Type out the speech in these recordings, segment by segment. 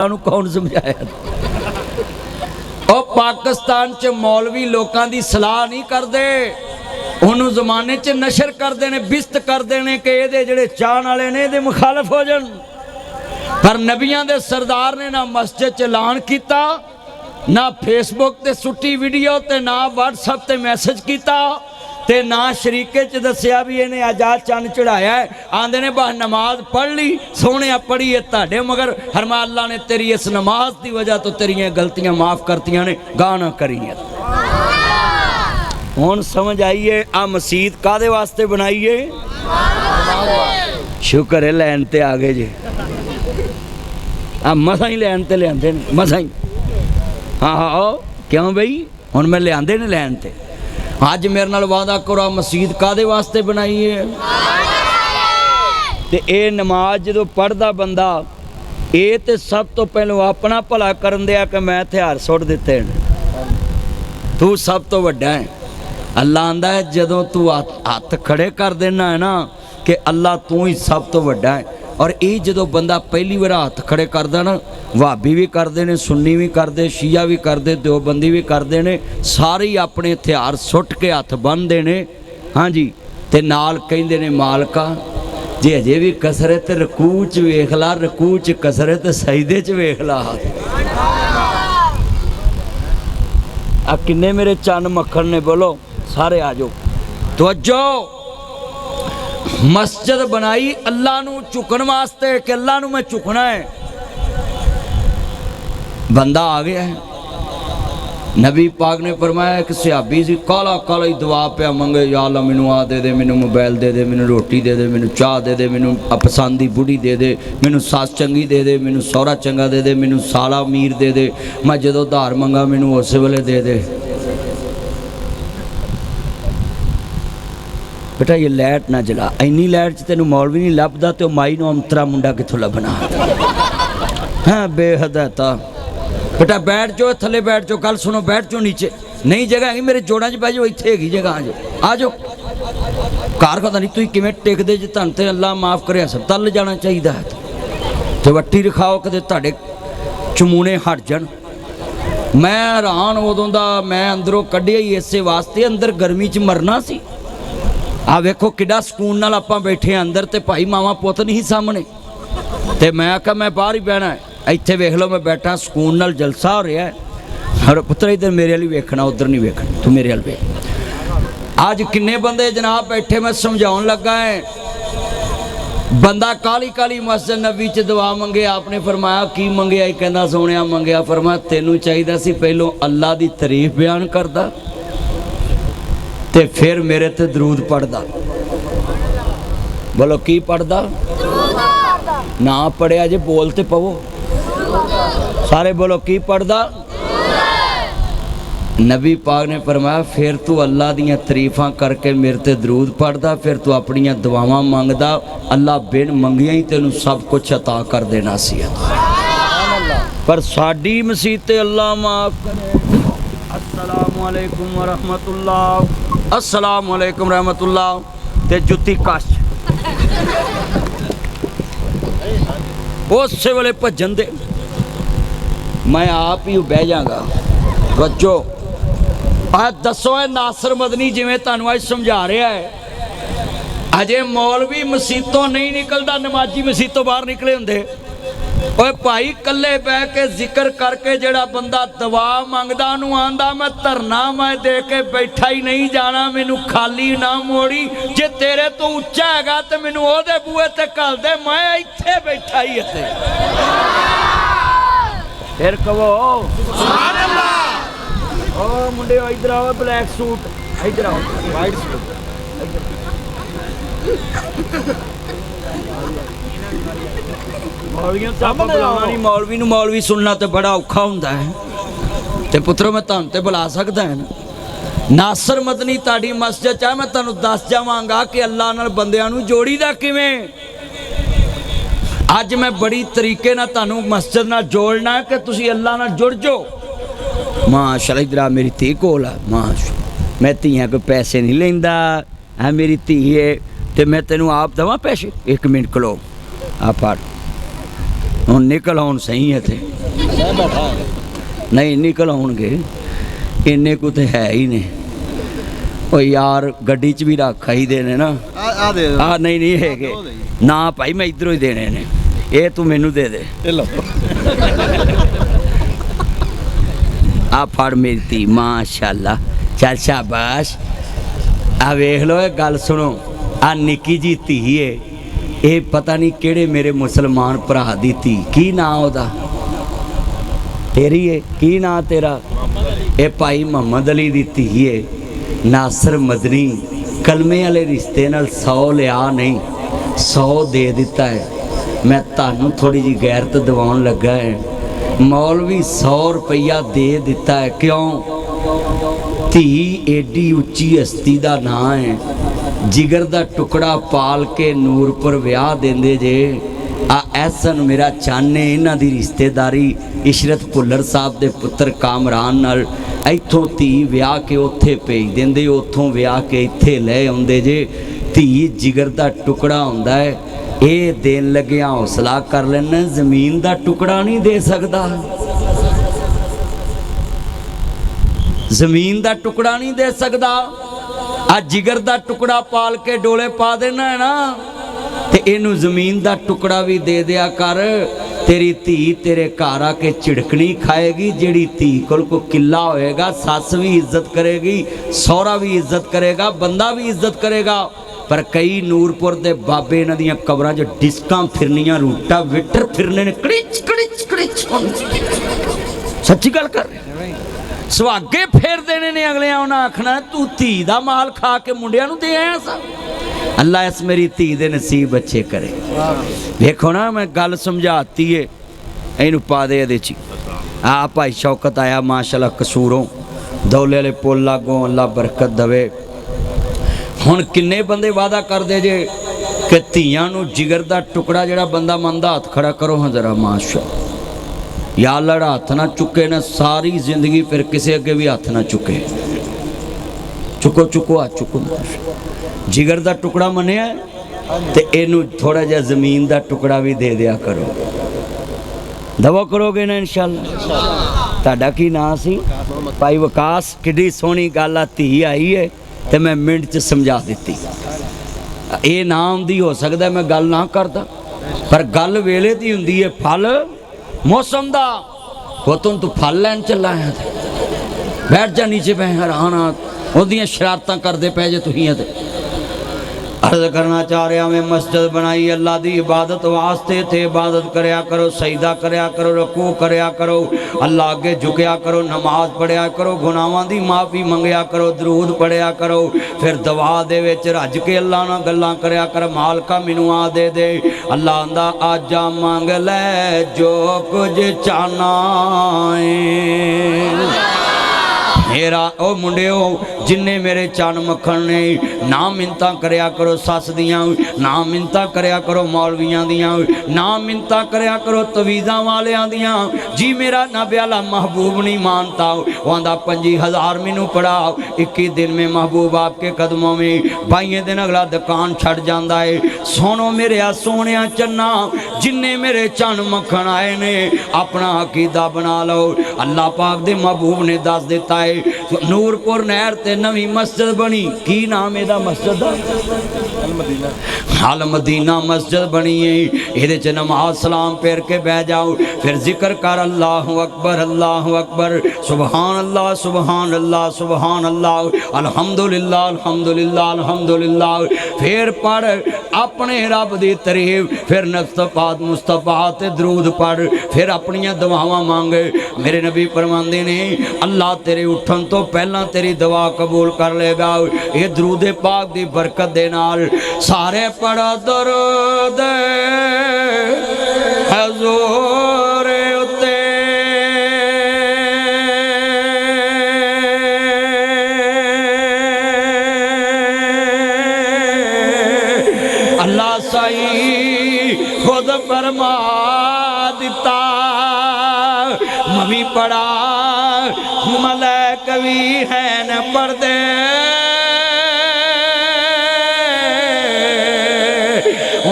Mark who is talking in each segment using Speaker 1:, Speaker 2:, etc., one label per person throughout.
Speaker 1: कौन समझाया? और पाकिस्तान च मौलवी लोगों की सलाह नहीं करते, उन्होंने जमाने च नशर करते हैं, बिस्त करते हैं कि ये जोड़े चाहन वाले ने ये मुखालफ हो जान। पर नबियां दे सरदार ने ना मस्जिद च ऐलान किया, ना फेसबुक ते सुट्टी वीडियो ते ना व्हाट्सएप ते मैसेज किया, ते ना शरीके च दसिया भी इन्हें आजाद चंद चढ़ाया है। आंदे ने बस नमाज पढ़ ली, सोने पढ़ी है ताडे मगर हरमा अल्लाह ने तेरी इस नमाज की वजह तो तेरिया गलतियां माफ करतियां ने, गाना करी है। हुण समझ आइए आ मसीत कादे वास्ते बनाइए? शुक्र है लैन ते आ गए जी। आ मसा ही लैन ते लियाते ने, मसा ही। हाँ हाँ क्यों बई, हुण मैं लियाते ने लैन ते। अज मेरे नाल वादा करो मसीत कादे वास्ते बनाई है? ते ये नमाज जो पढ़दा बंदा ये तो सब तो पहलों अपना भला करन दिया कि मैं हथियार सुट दिते हैं, तू सब तो वड्डा है। अल्लाह आंदा है जदों तू हथ खड़े कर देना है ना कि अल्लाह तू ही सब तो वड्डा है। और ये जो बंदा पहली बार हथ खड़े करता ना, भाभी भी करते हैं, सुन्नी भी करते, शिया भी करते, देवबंदी भी करते हैं, सारे ही अपने हथियार सुट के हथ बन्नते हैं। हाँ जी, ते नाल कहंदे ने मालका जे अजे भी कसरत रकू च वेख ला, रकू च कसरत सजदे च वेख ला। आ किन्ने मेरे चंद मक्खन ने, बोलो सारे आ जाओ। तवज्जो, मस्जिद बनाई अल्लाह नू झुकन वास्ते कि अल्लाह नू मैं झुकना है। बंदा आ गया है, नबी पाक ने फरमाया एक सहाबी सी काला काला ही दुआ पिया मंगे, या अल्लाह मैनू आ दे दे, मैनू मोबाइल दे दे, मैनू रोटी दे दे, मैनू चाह दे दे, मैनू पसंद दी बुढ़ी दे दे, मैनू सस चंगी दे दे, मैनू सौहरा चंगा दे दे, मैनू साला अमीर दे दे, मैं जदों धार मंगा मैनू उस वेले दे दे। बेटा ये लाइट ना जला, इन्नी लाइट च तेनू मौलवी नहीं लभदा तो माई नू अंतरा मुंडा कित्थों लभना? हाँ बेहद था। बेटा बैठ जाओ, थले बैठ जाओ, गल सुनो, बैठ जाओ नीचे, नहीं जगह है मेरे जोड़ों च बह जाओ, इत्थे हैगी जगह, आ जाओ आ जाओ। घर पता नहीं तुसीं किवें टिकदे जे, तुहानूं ते अल्लाह माफ़ करे हस्पताल ले जाना चाहिए है। ते वट्टी रखाओ कदे तुहाडे चमूने हट जाण। मैं हैरान उदों दा, मैं अंदरों कढ़िया ही इसे वास्ते, अंदर गर्मी च मरना सी। आ वेखो किड्डा सकून नाल आपां बैठे अंदर, ते भाई मावा पुत नहीं सामने, ते मैं आख्या मैं बाहर ही बहना है। इत्थे वेख लो मैं बैठा सकून नाल जलसा हो रहा है। और पुत्र इधर मेरे वाली वेखना, उधर नहीं वेखना, तू मेरे वाल वेख। आज किन्ने बंदे जनाब बैठे, मैं समझाउण लगा है, बंदा काली काली मस्जिद नबी च दुआ मंगे, आपने फरमाया की मंगया? कहंदा सोहणिया मंगया, फरमाया तेनू चाहिदा सी पहलों अल्लाह दी तारीफ बयान करदा ते फिर मेरे ते दरूद पढ़दा। बोलो की पढ़दा? ना पढ़िया जे बोलते पवो सारे, बोलो की पढ़दा? नबी पाक ने फरमाया फिर तू अल्लाह दियां तारीफां करके मेरे ते दरूद पढ़दा, फिर तू अपनियां दुआवां मंगदा, अल्लाह बिन मंगिया ही तेनू सब कुछ अता कर देना सी। पर साडी मसीत ते अल्लाह माफ करे। अस्सलामु अलैकुम व रहमतुल्लाह, अस्सलामु अलैकुम रहमतुल्लाह, ते जुत्ती कश उस वेले भजन दे, मैं आप ही बह जागा। बच्चो दसो है नासर मदनी जिमें तुहानू अज समझा रहा है, अजे मौलवी मसीतों नहीं निकलता, नमाजी मसीतों बाहर निकले होंगे। ओए भाई कल्ले बह के जिक्र करके जेड़ा बंदा दवा मंगदा नू आंदा मैं धरना मैं दे के बैठा ही नहीं जाना, मैनू खाली ना मोड़ी, जे तेरे तो उच्चा हैगा तो मैनू ओदे बूहे ते घल दे, मैं इत्थे बैठा ही इत्थे। फिर कहो सुभान अल्लाह। ओ मुंडे इधर आओ, ब्लैक सूट इधर आओ, वाइट सूट मौलवी नू मौलवी सुनना तो बड़ा औखा हुंदा है। ते पुत्रो मैं तुहानू ते बुला सकदा है ना, नासर मदनी ताड़ी मस्जिद च मैं तुहानू दस जावांगा कि अल्लाह नाल बंदियां नू जोड़ीदा किवें। अज मैं बड़ी तरीके नाल तुहानू मस्जिद नाल जोड़ना है कि तुसी अल्लाह नाल जुड़ जाओ। माशाअल्लाह इधर मेरी धी कोल आ, माशाअल्लाह मैं धीआं कोई पैसे नहीं लैंदा, है मेरी धी है, ते मैं तेनू आप देवां पैसे? एक मिनट खलो आ फड़, ਹੁਣ ਨਿਕਲ ਆਉਣ ਸਹੀ ਇੱਥੇ ਨਹੀਂ ਨਿਕਲ ਆਉਣਗੇ ਇੰਨੇ ਕੁ ਤੇ ਹੈ ਹੀ ਨੇ ਉਹ ਯਾਰ ਗੱਡੀ 'ਚ ਵੀ ਰੱਖ ਆਈਦੇ ਨੇ ਨਾ ਆ ਨਹੀਂ ਹੈਗੇ ਨਾ ਭਾਈ ਮੈਂ ਇੱਧਰੋਂ ਹੀ ਦੇਣੇ ਨੇ ਇਹ ਤੂੰ ਮੈਨੂੰ ਦੇ ਦੇ ਆ ਫੜ ਮੇਰੀ ਧੀ ਮਾਸ਼ਾਅੱਲਾ ਚੱਲ ਸ਼ਾਬਾਸ਼ ਆ ਵੇਖ ਲੋ ਇਹ ਗੱਲ ਸੁਣੋ ਆ ਨਿੱਕੀ ਜੀ ਧੀ ਏ ਇਹ ਪਤਾ ਨਹੀਂ ਕਿਹੜੇ ਮੇਰੇ ਮੁਸਲਮਾਨ ਭਰਾ ਦੀ ਧੀ ਕੀ ਨਾਂ ਉਹਦਾ ਤੇਰੀ ਏ ਕੀ ਨਾਂ ਤੇਰਾ ਇਹ ਭਾਈ ਮੁਹੰਮਦ ਅਲੀ ਦੀ ਧੀ ਏ ਨਾਸਰ ਮਦਨੀ ਕਲਮੇ ਵਾਲੇ ਰਿਸ਼ਤੇ ਨਾਲ 100 ਲਿਆ ਨਹੀਂ 100 ਦੇ ਦਿੱਤਾ ਹੈ ਮੈਂ ਤੁਹਾਨੂੰ ਥੋੜੀ ਜੀ ਗੈਰਤ ਦਿਵਾਉਣ ਲੱਗਾ ਹੈ ਮੌਲਵੀ 100 ਰੁਪਈਆ ਦੇ ਦਿੱਤਾ ਹੈ ਕਿਉਂ ਧੀ ਏਡੀ ਉੱਚੀ ਹਸਤੀ ਦਾ ਨਾਂ ਹੈ ਜਿਗਰ ਦਾ ਟੁਕੜਾ ਪਾਲ ਕੇ ਨੂਰਪੁਰ ਵਿਆਹ ਦਿੰਦੇ ਜੇ ਆ ਐਸਨ ਮੇਰਾ ਚਾਨੇ ਇਹਨਾਂ ਦੀ ਰਿਸ਼ਤੇਦਾਰੀ ਇਸ਼ਰਤ ਭੁੱਲਰ ਸਾਹਿਬ ਦੇ ਪੁੱਤਰ ਕਾਮਰਾਨ ਨਾਲ ਇੱਥੋਂ ਧੀ ਵਿਆਹ ਕੇ ਉੱਥੇ ਭੇਜ ਦਿੰਦੇ ਉੱਥੋਂ ਵਿਆਹ ਕੇ ਇੱਥੇ ਲੈ ਆਉਂਦੇ ਜੇ ਧੀ ਜਿਗਰ ਦਾ ਟੁਕੜਾ ਹੁੰਦਾ ਹੈ ਇਹ ਦੇਣ ਲੱਗਿਆ ਹੌਸਲਾ ਕਰ ਲੈਣਾ ਜ਼ਮੀਨ ਦਾ ਟੁਕੜਾ ਨਹੀਂ ਦੇ ਸਕਦਾ ਜ਼ਮੀਨ ਦਾ ਟੁਕੜਾ ਨਹੀਂ ਦੇ ਸਕਦਾ ਆ ਜਿਗਰ ਦਾ ਟੁਕੜਾ ਪਾਲ ਕੇ ਡੋਲੇ ਪਾ ਦੇਣਾ ਹੈ ਨਾ ਤੇ ਇਹਨੂੰ ਜ਼ਮੀਨ ਦਾ ਟੁਕੜਾ ਵੀ ਦੇ ਦਿਆ ਕਰ तेरी धी तेरे घर आके झिड़कनी खाएगी जेड़ी धी कोल को किला होएगा सस भी इज्जत करेगी सौरा भी इज्जत करेगा बंदा भी इज्जत करेगा पर कई नूरपुर दे बाबे इन्हां दियां कबरां च डिस्कां फिरनियां रूटा विटर फिरने ने कड़िच कड़िच कड़िच सच्ची गल कर सुहागे फेर देने ने अगले उन्हें आखना तू धी दा माल खा के मुंडियां नूं दे आया सा अल्लाह इस मेरी धी दे नसीब अच्छे करे देखो ना मैं गल समझाती है इनू पा दे आ भाई शौकत आया माशाल्लाह कसूरों दौले वाले पुल लागों अल्लाह बरकत दवे हुण किन्ने बंदे वादा करदे जे कि धीआं नूं जिगर दा टुकड़ा जिहड़ा बंदा मंदा हाथ खड़ा करो हाँ जरा माशा या लड़ा हाथ ना चुके ना सारी जिंदगी फिर किसी अगे भी हाथ ना चुके चुको चुको हाथ चुको जिगर दा टुकड़ा मनिया ते इनू थोड़ा जिहा जमीन दा टुकड़ा भी दे दिया करो दवा करोगे ना इंशाअल्लाह तुहाडा की नाम सी भाई विकास किड्डी सोहनी गल आ धी आई है ते मैं मिंट च समझा दी ये नाम दी हो सकता मैं गल ना करता पर गल वेले दी हुंदी है फल मौसम दा पुत्त तू फल लैन चला है बैठ जा नीचे पै हैरान ओदियां शरारतां करदे पै जे तुसीं ते अर्ज करना चाह रहा मैं मस्जिद बनाई अल्लाह की इबादत वास्ते थे इबादत करया करो सजदा करया करो रकू करया करो अल्लाह अगे झुकया करो नमाज पढ़िया करो गुनाहां दी माफ़ी मंगया करो दरूद पढ़िया करो फिर दवा दे विच रज के अल्लाह नाल गल्लां करया कर मालका मैनू आ दे अल्लाह आंदा आजा मंग लै जो कुछ चाहना है मेरा ओ मुंडियो जिन्ने मेरे चन मखन ने ना मिन्नतां करया करो सस दियां ना मिन्नतां करया करो मौलवियां दियां ना मिन्नतां करया करो तवीज़ां वालियां दियां जी मेरा नबी आला महबूब नहीं मानता वो आंदा 25,000 मैनू पढ़ाओ 21 दिन में महबूब आपके कदमों में 22 दिन अगला दुकान छड़ जाता है सुनो मेरे सोने चन्ना जिन्ने मेरे चन मखन आए ने अपना अकीदा बना लो अल्लाह पाक दे महबूब ने दस दिता है नूरपुर नहर ते नवी मस्जिद बनी की नाम एदा मस्जिद अल मदीना मस्जिद बनी है ये नमाज सलाम फेर के बह जाओ फिर जिक्र कर अल्लाह अकबर सुबहान अल्लाह सुबहान अल्लाह सुबहान अल्लाह अल्हम्दुलिल्लाह अल्हम्दुलिल्लाह अल्हम्दुलिल्लाह फिर पढ़ अपने रब दी तारीफ फिर नस्तफात मुस्तफात दरूद पढ़ फिर अपनियां दुआवां मांग मेरे नबी फरमांदे ने अल्लाह तेरे उठन तो पहला तेरी दुआ कबूल कर लेगा ये दरूद पाक दी बरकत दे नाल सारे पढ़ा दरूद हजूर उत्ते अल्लाह सही खुद फरमा दिता मवी पढ़ा मलैक भी है न पढ़दे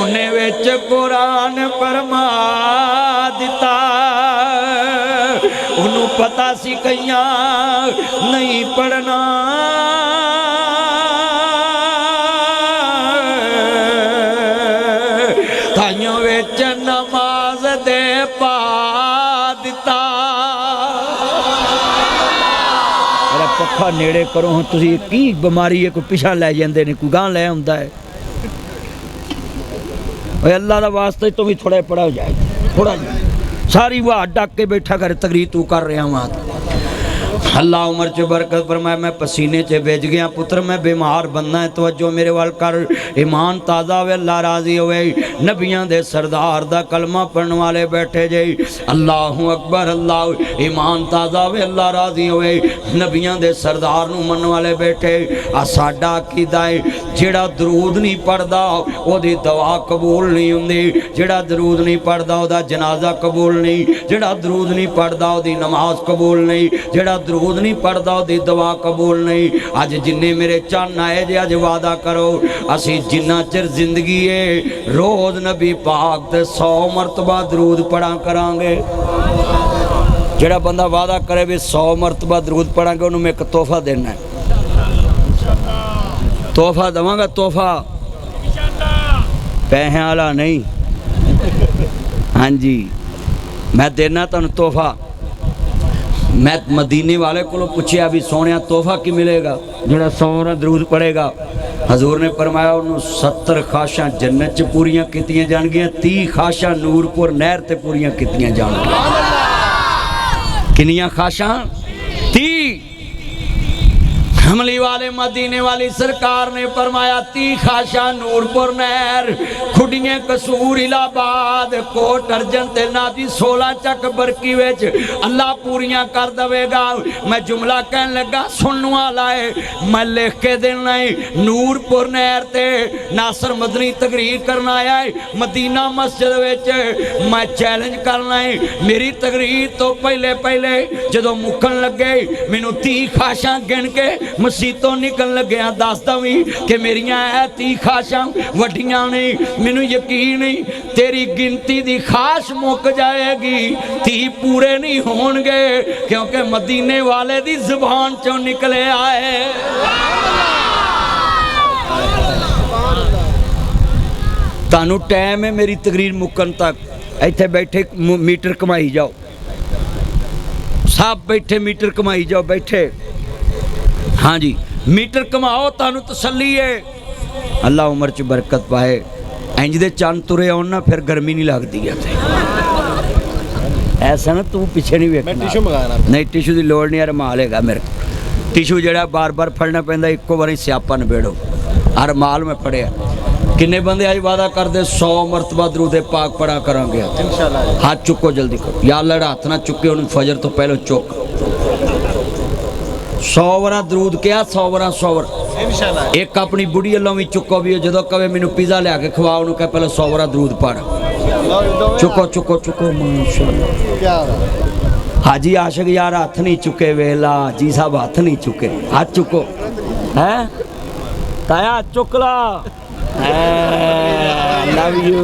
Speaker 1: उन्हें विच कुरान फरमा पता सी कईयां नहीं पढ़ना ताइयों विच नमाज दे पा दिता। पक्खा नेड़े करो हुण तुसीं की बीमारी है, कोई पिछा लै जांदे ने, कोई गां लै आउंदा है। अल्लाह का वास्ते तो भी थोड़ा पढ़ा हो जाए, थोड़ा सारी वाह डक के बैठा कर तकरीर तू कर रहा वहाँ। अल्लाह उम्र च बरकत फरमाए। मैं पसीने च भिज गया पुत्र, मैं बीमार बनना है, तवज्जो मेरे वाल कर, ईमान ताज़ा होवे, अल्लाह राजी होवे। नबियां दे सरदार दा कलमा पढ़ने वाले बैठे जे, अल्लाहु अकबर अल्लाह, ईमान ताज़ा होवे, अल्लाह राजी होवे। नबियां दे सरदार नूं मनने वाले बैठे। आ साडा अकीदा है, जेड़ा दरूद नहीं पढ़दा ओदी दवा कबूल नहीं हुंदी, जेड़ा दरूद नहीं पढ़दा ओदा जनाजा कबूल नहीं, जेड़ा दरूद नहीं पढ़दा ओदी नमाज कबूल नहीं, जेड़ा दरूद नहीं पढ़दा ओदी दवा कबूल नहीं। अज जिन्ने मेरे चन्न आए जे अज वादा करो, असी जिन्ना चिर जिंदगी है रोज नबी पाक ते 100 मरतबा दरूद पढ़ा करांगे। जेड़ा बंदा वादा करे भी 100 मरतबा दरूद पढ़ांगे उन्होंने मैं एक तोहफा देना है। तोहफा देवांगा, तोहफा पैसे वाला नहीं, हाँ जी मैं देना तुहानू तोहफा। मैं मदीने वाले को पूछया भी सोने तोहफा की मिलेगा, जोड़ा 100 दरूद पड़ेगा। हजूर ने फरमाया उन्होंने 70 खाशां जन्नत च पूरियां कीतियां जाणगियां, 30 खाशां नूरपुर नहर ते पूरियां कीतियां जाणगियां। किनियां खाशां? 30। हमली वाले मदीने वाली सरकार ने फरमाया 30 खाशा नूरपुर नहर, खुडियां कसूर इलाहाबाद कोट अर्जन ते नादी 16 चक बरकी विच अल्लाह पूरियां कर देवेगा। मैं जुमला कहन लगा सुनने वाला है, मैं लिख के देना है। नूरपुर नहर ते नासर मदनी तकरीर करना आया है मदीना मस्जिद विच। मैं चैलेंज करना है, मेरी तकरीर तो पहले पहले जदों मुकन लगे मैनू 30 खाशा गिन के मसीतों निकल लग्या दस दवी कि मेरिया 30 खाशा वड्डियां ने। मैनू यकीन नहीं तेरी गिनती दी खाश मुक जाएगी, 30 पूरे नहीं होणगे क्योंकि मदीने वाले दी जुबान चों निकले आए। तानू टाइम है मेरी तकरीर मुकन तक, इत्थे बैठे मीटर कमाई जाओ, सब बैठे मीटर कमाई जाओ, बैठे हाँ जी मीटर कमाओ, तानू तसल्ली है। अल्लाह उम्र च बरकत पाए। इंज दे चंद तुरे आउण ना फिर गर्मी नहीं लगती है। ऐसा ना तू पीछे नहीं वेखना, टिशू मंगाना नहीं, टिशू की लोड़ नहीं, रुमाल हैगा मेरे टिशू जड़ा बार बार फड़ना पैंदा, इक्को बारी स्यापा नबेड़ो। रुमाल मैं फड़िया। किन्ने बंदे आज वादा करते 100 मरतबा दरूदे पाक पढ़ा करांगे। हाथ चुको जल्दी करो, या अल्लाह हाथ ना चुके उन्हें फजर तो पहले चुक 100 वारा दरूद क्या 100 वारा 100 वारा। एक अपनी बुढ़ी अल्लों भी चुको भी जो कहे मैनू पिज़्ज़ा लिया के खवा उन्होंने कह पहले 100 वारा दरूद पढ़। चुको चुको चुको माशाअल्लाह। हाजी आशिक यार हाथ नहीं चुके, वेला जी साहब हाथ नहीं चुके, हाथ चुको है ताया चुकला लव यू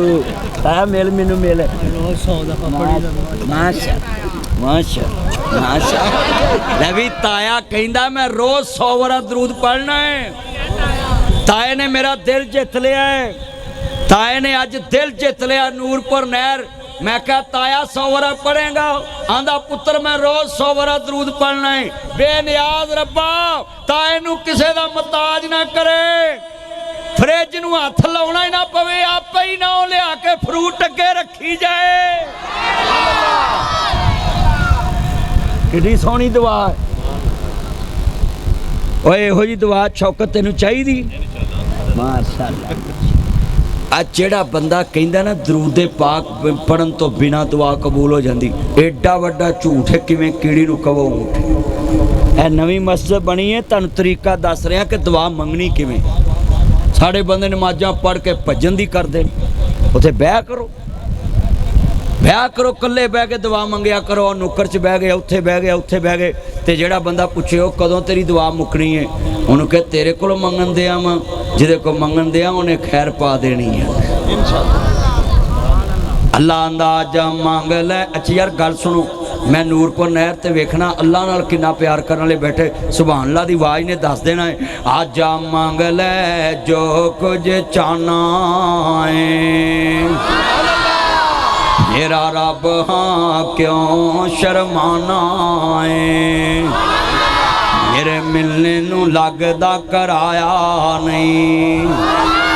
Speaker 1: ताया मिल मैनू मिल माशा माशा माशा। नबी ताया कहंदा मैं रोज 100 वारा दरूद पढ़ना है। ताए ने मेरा दिल जित लिया है, ताए ने अज दिल जित लिया नूरपुर नहर। मैं क्या ताया 100 वारा पढ़ेगा? आंदा पुत्र मैं रोज 100 वारा दरूद पढ़ना है। बेनियाज रब्बा ताए नू किसे दा मुताज ना करे, फ्रिज नू हथ लाउणा ही ना पवे, आपे ही ना लिया के फ्रूट अगे रखी जाए। कितनी सोहनी दुआ है ओए, इहो जी दुआ शौकत तेनू चाहिदी माशाअल्लाह। आज जेड़ा बंदा कहंदा ना दरूदे पाक पढ़न तो बिना दुआ कबूल हो जाती, एडा वड्डा झूठ है। किवें कीड़ी नू कवो ऊठ। ए नवीं मस्जिद बनी है, तुहानू तरीका दस रहा कि दुआ मंगनी किवें। साढ़े बंदे नमाज़ां पढ़ के भजन दी करदे, उत्थे बह करो, ब्याह करो, कल्ले बह के दुआ मंगया करो। नुक्कर च बह गए, उत्थे बह गए, उत्थे बह गए। तो जेड़ा बंदा पूछे वो कदों तेरी दुआ मुकनी है, उन्होंने कहे तेरे को मंगन दिया वा, जिदे को मंगन दिया उन्हें खैर पा देनी है इंशाअल्लाह। अल्लाह आंदा जा मांग लै। अच्छा यार गल सुनो, मैं नूरपुर नहर ते वेखना अल्लाह नाल किन्ना प्यार करने वाले बैठे सुभान अल्लाह दी आवाज़ ने दस देना है आजा मंग ले जो कुछ चाहना है मेरा रब हाँ क्यों शर्माना है मेरे मिलने नू लगदा कराया नहीं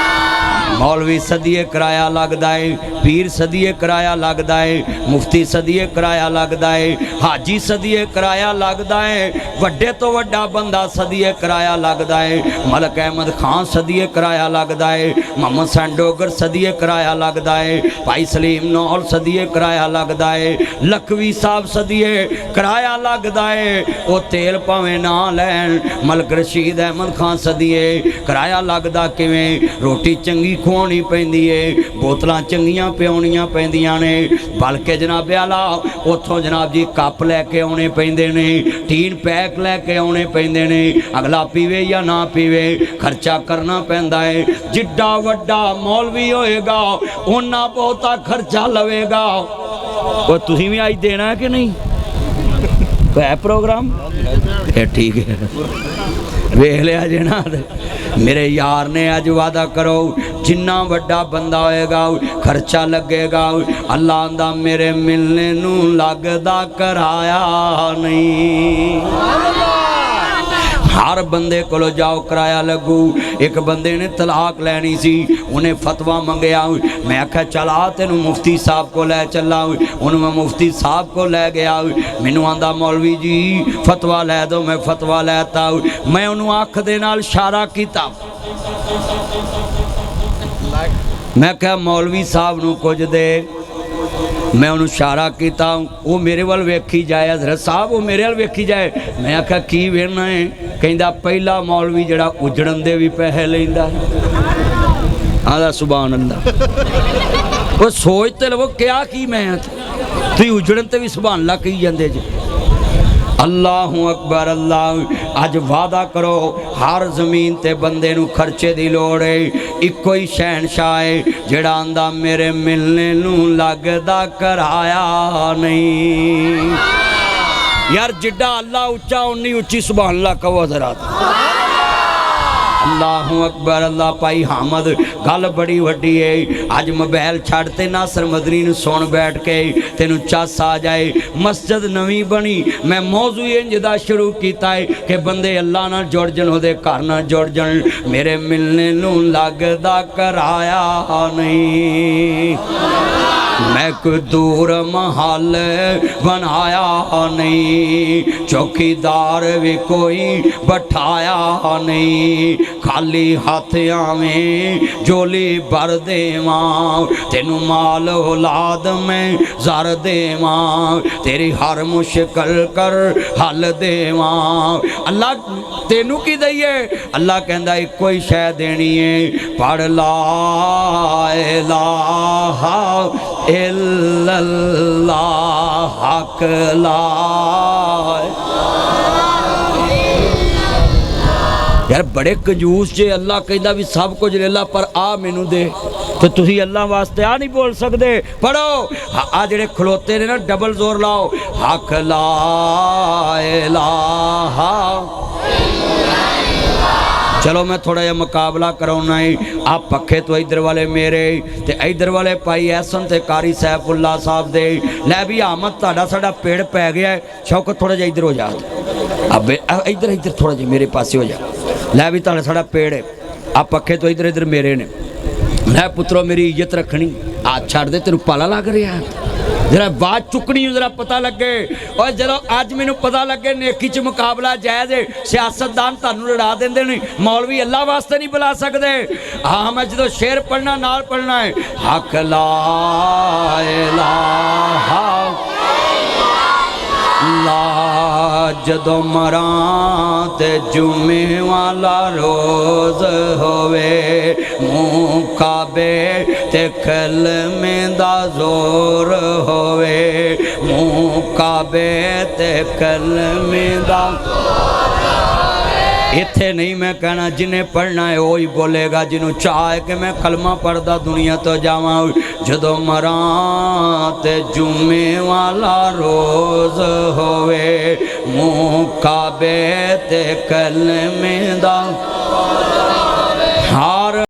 Speaker 1: मौलवी सदिए किराया लगता है पीर सदिए किराया लगता है मुफ्ती सदिए किराया लगता है हाजी सदिए किराया लगता है वड्डे तो वड्डा बंदा सदिए किराया लगता है मलक अहमद खान सदिए किराया लगता है मोहम्मद सैंडोगर सदिए किराया लगता है भाई सलीम नौल सदिए किराया लगता है लखवी साहब सदिए किराया लगता है वो तेल भावें ना लैन मलक रशीद अहमद खान सदिए किराया लगता किवें रोटी चंगी खुआनी पैंदी है बोतलां चंगियां पियाउणियां पैंदियां ने बल्कि जनाब आला उत्थों जनाब जी कप लैके आने पैंदे ने टीन पैक लैके आने पैंदे ने अगला पीवे या ना पीवे खर्चा करना पैंदा है जिड्डा वड्डा मौलवी होएगा उन्ना बहुता खर्चा लवेगा वो तुसीं भी अज देना है कि नहीं है प्रोग्राम ठीक है वेख लिया जे ना मेरे यार ने अज वादा करो जिन्ना वड्डा बंदा होएगा खर्चा लगेगा अल्लाह आंदा मेरे मिलने नू लगदा कराया नहीं हर बंदे को जाओ किराया लगू एक बंदे ने तलाक लैनी सी उन्हें फतवा मंगया मैं आख्या चला तेन मुफ्ती साहब को लै चला उन्हें मैं मुफ्ती साहब को लै गया मैनू आंदा मौलवी जी फतवा लै दो मैं फतवा लैता मैं उन्होंने अख दे नाल इशारा किया मैं क्या मौलवी साहब नू कुछ दे मैं उन्होंने इशारा किया वो मेरे वाल वेखी जाए हजरत साहब वो मेरे वाल वेखी जाए मैं आख्या की वेखना है कहता पहला मौलवी जड़ा उजड़न दे भी पैसे लेंदा आदा सुभान अल्लाह वो सोचते लवो क्या की मैं तुम उजड़न ते भी सुभान अल्लाह कही जाते जी अल्लाह अकबर अल्लाह अज वादा करो हर जमीन ते बंदे नू खर्चे दी लोड़ है इको ही शहनशाह है जेड़ा आंदा मेरे मिलने नू लगदा कराया नहीं यार जिड्डा अल्लाह उच्चा उन्नी उच्ची सुभान अल्लाह कहो जरा अल्लाह अकबर अल्लाह भाई हामद गल बड़ी वड्डी है अज मोबाइल छड़ते नासर मदनी नू सुन बैठ के तेनू चस आ जाए मस्जिद नवी बनी मैं मौजू इंज दा शुरू किया है कि बंदे अल्लाह नाल जुड़ जन ओदे घर नाल जुड़ जन मेरे मिलने नू लगदा कराया नहीं मैं कोई दूर महल बनाया नहीं चौकीदार भी कोई बैठाया नहीं खाली हाथ आवें जोली भर देवां तेनू माल औलाद में जर देवां तेरी हर मुश्किल कर हल देवां अल्लाह तेनू की दईए अल्लाह कहंदा इको ही शै देनी है पढ़ ला इलाहा इल्लल्लाह हक ला यार बड़े कंजूस जे अल्लाह कहता भी सब कुछ ले ला पर आ मैनू दे तो तुसी अल्लाह वास्ते आ नहीं बोल सकते पढ़ो आ जेड़े खलोते ने ना डबल जोर लाओ हक ला इलाहा चलो मैं थोड़ा जिहा मुकाबला कराउना है आप पखे तो इधर वाले मेरे ते इधर वाले भाई एहसन ते कारी सैफुल्ला साहब दे लै भी आमद तुहाडा साडा पेड़ पै गया है शौकत थोड़ा जिहा इधर हो जा अब इधर इधर थोड़ा जिहा मेरे पासे हो जा लै भी तुहाडा साडा पेड़ है आप पखे तो इधर इधर मेरे ने लै पुत्रो मेरी इज्जत रखनी हाथ छड़ दे तेनू पाला लग रहा है जरा बात चुकनी जरा पता लगे और जरा अज मैनू पता लगे नेकी च मुकाबला जायज़ है सियासतदान तुहानू लड़ा देंदे ने मौलवी अल्लाह वास्ते नहीं बुला सकते हाँ मैं जो शेर पढ़ना नाल पढ़ना है हक ला इलाहा ला जदों मरां ते जुमे वाला रोज़ होवे मुँह काबे ते कलमे दा जोर होवे मुँह काबे ते कलमे दा इत्थे नहीं मैं कहना जिन्हें पढ़ना है वही बोलेगा जिन्हों चाह है कि मैं कलमा पढ़दा दुनिया तो जावा जदों मरा ते जुम्मे वाला रोज़ होवे मुँह काबे ते कलमे दा